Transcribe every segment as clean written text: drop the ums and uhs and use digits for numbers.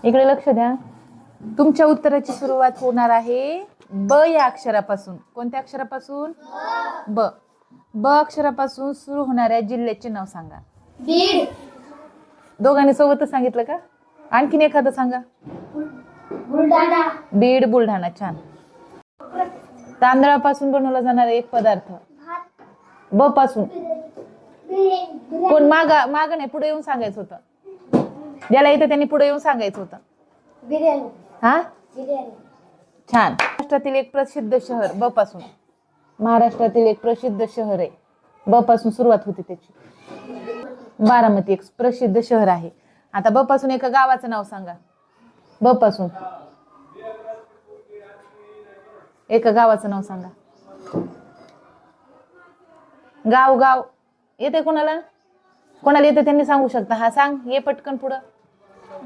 इकडे लक्ष द्या. तुमच्या उत्तराची सुरुवात होणार आहे ब या अक्षरापासून. कोणत्या अक्षरापासून? ब. ब अक्षरापासून सुरू होणाऱ्या जिल्ह्याचे नाव सांगा. बीड. दोघांनी सोबतच सांगितलं का? आणखीन एखादं सांगा. बुलढाणा. बीड, बुलढाणा. छान. तांदळापासून बनवला जाणारा एक पदार्थ. ब पासून. कोण माग नाही, पुढे येऊन सांगायचं होतं. ज्याला येतं त्यांनी पुढे येऊन सांगायचं होतं. बिर्याणी. हा, बिर्याणी. छान. महाराष्ट्रातील एक प्रसिद्ध शहर. ब पासून. महाराष्ट्रातील एक प्रसिद्ध शहर आहे. ब पासून सुरुवात होते त्याची. बारामती एक प्रसिद्ध शहर आहे. आता ब पासून एका गावाचं नाव सांगा. ब पासून एका गावाचं नाव सांगा. गाव गाव येते कोणाला? कोणाला येते त्यांनी सांगू शकता. हा सांग, ये पटकन पुढं.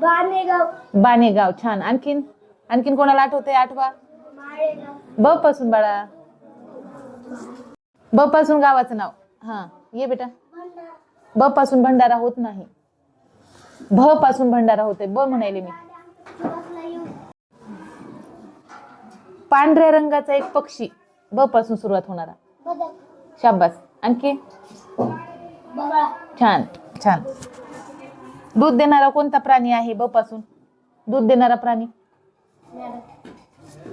बाणेगाव. बाणेगाव. छान. आणखीन कोणाला आठवतंय? आठवा. माळेगाव. ब पासून बाळा. ब पासून गावाचं नाव. हा, ये बेटा. ब पासून भंडारा होत नाही. भ पासून भंडारा होते. ब म्हणायले मी. पांढऱ्या रंगाचा एक पक्षी. ब पासून सुरुवात होणारा. शाबास. आणखी. बगळा. छान छान. दूध देणारा कोणता प्राणी आहे? ब पासून. दूध देणारा प्राणी.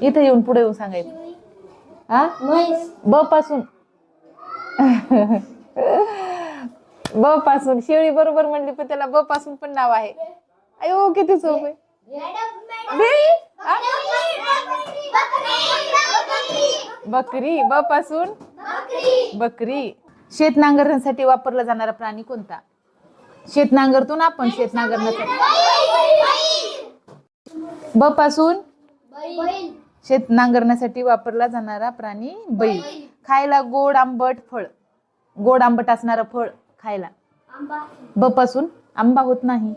इथे येऊन पुढे येऊन सांगायचं. हा, म्हैस. ब पासून. ब पासून. शेळी बरोबर म्हणली, पण त्याला ब पासून पण नाव आहे. अयो किती सोप आहे. बकरी. ब पासून. बकरी. शेत नांगरण्यासाठी वापरला जाणारा प्राणी कोणता? शेत नांगरतो ना आपण, शेत नांगरण्यासाठी. ब पासून. शेत नांगरण्यासाठी वापरला जाणारा प्राणी बैल. खायला गोड आंबट फळ. गोड आंबट असणारं फळ खायला. ब पासून. आंबा होत नाही.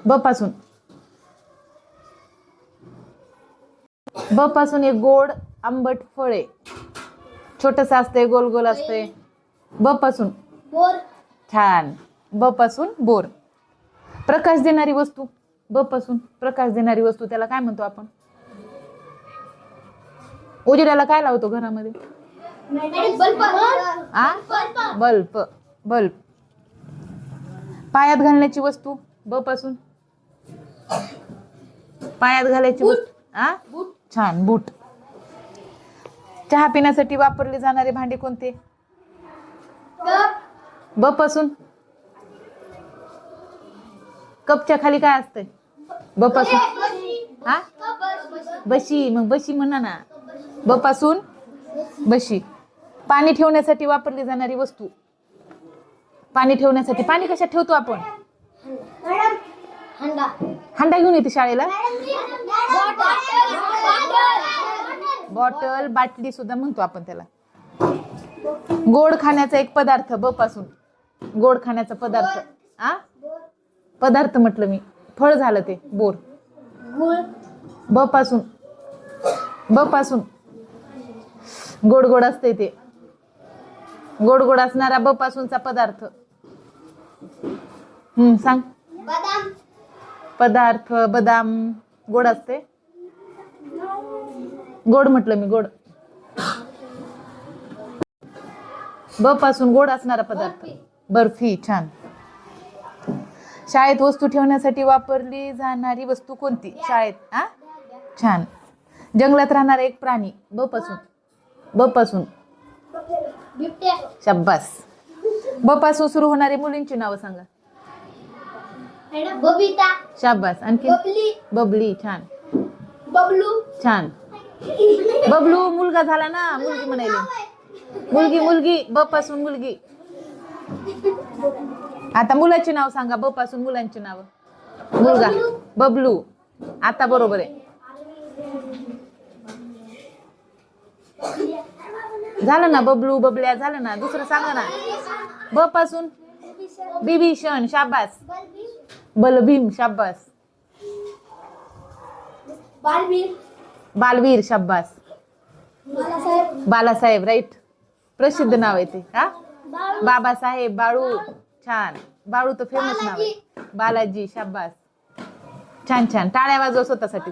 ब पासून. ब पासून एक गोड आंबट फळ आहे. छोटस असते, गोल गोल असते. ब पासून. बोर. छान. ब पासून बोर. प्रकाश देणारी वस्तू. ब पासून. प्रकाश देणारी वस्तू त्याला काय म्हणतो आपण? उजेडाला काय लावतो घरामध्ये? बल्ब. बल्ब. पायात घालण्याची वस्तू. ब पासून. पायात घालायची वस्तू. छान. बूट. चहा पिण्यासाठी वापरले जाणारे भांडे कोणते? ब पासून. कपच्या खाली काय असतंय? ब पासून. हा, बशी. मग बशी म्हणा ना. ब पासून बशी. पाणी ठेवण्यासाठी वापरली जाणारी वस्तू. पाणी ठेवण्यासाठी. पाणी कशात ठेवतो आपण? हंडा घेऊन येते शाळेला. बॉटल. बाटली सुद्धा म्हणतो आपण त्याला. गोड खाण्याचा एक पदार्थ. ब पासून. गोड खाण्याचा पदार्थ. पदार्थ म्हटलं मी. फळ झालं ते. बोर. ब पासून. ब पासून. गोड गोड असते ते. गोड गोड असणारा ब पासूनचा पदार्थ. सांग. पदार्थ. बदाम. गोड असते. गोड म्हटलं मी. गोड. ब पासून गोड असणारा पदार्थ. बर्फी. छान. शाळेत वस्तू ठेवण्यासाठी वापरली जाणारी वस्तू कोणती? शाळेत. छान. जंगलात राहणारा एक प्राणी. ब पासून. ब पासून. शाबास. ब पासून सुरू होणारी मुलींची नावं सांगा. बबिता. शाबास. आणखी. बबली. छान. बबलू. छान. बबलू मुलगा झाला ना, मुलगी म्हणायली. मुलगी. मुलगी. ब पासून मुलगी. आता मुलाची नाव सांगा. ब पासून मुलांची नाव. मुलगा. बबलू. आता बरोबर आहे. झालं ना. बबलू बबल्या झालं ना. दुसरं सांगा ना. ब पासून. बिभीषण. शाबास. बलभीम. शाबास. बालवीर. बालवीर. शाबास. बालासाहेब. राईट. प्रसिद्ध नाव आहे ते. बाबासाहेब. बाळू. छान. बाळू तर फेमस नाव आहे. बालाजी. शाबास. छान छान, टाळ्या वाजव स्वतःसाठी.